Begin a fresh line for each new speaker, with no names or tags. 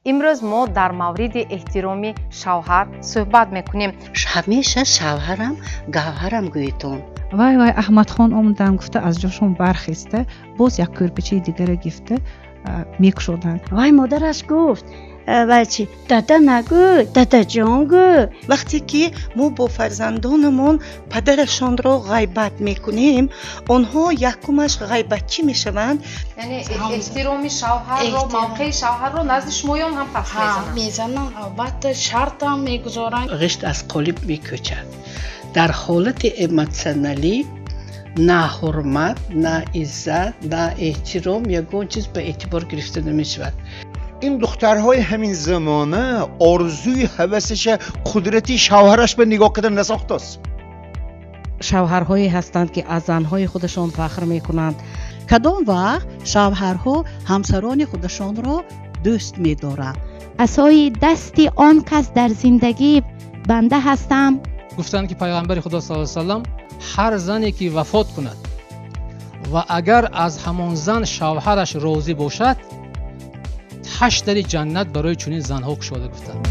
امروز ما در مورد احترام شوهر صحبت میکنیم.
همیشه شوهرم گوهرم گویتون.
وای احمد خان اومدن گفته از جاشون برخسته، باز یک کرپچه دیگه گفته میکشودن.
وای مادرش گفت بچه دادا نگو، دادا جان گو.
وقتی که ما با فرزندانمون پدرشان را غیبت میکنیم، آنها یکمش غیبتچی میشوند.
یعنی احترام شوهر رو، موقع شوهر رو نزد شمایان هم پس
میزنن. البته شرط هم میگذارن.
غشت از قالب میکوچد. در حالت ایموشنالی نه حرمت، نه عزت، نه احترام یگان چیز به اعتبار گرفته نمیشود.
این دخترهای همین زمانه آرزوی هوسش قدرتی شوهرش به نگاه کردن نساخته است.
شوهرهایی هستند که از زنهای خودشان فخر میکنند.
کدام وقت شوهرها همسران خودشان را دوست می‌دارند.
عصای دستی آن کس در زندگی بنده هستم.
گفتند که پیغمبر خدا صلی الله علیه و سلم هر زنی که وفات کند و اگر از همان زن شوهرش راضی باشد 8 در جنت برای چنین زنها گشوده گفتند.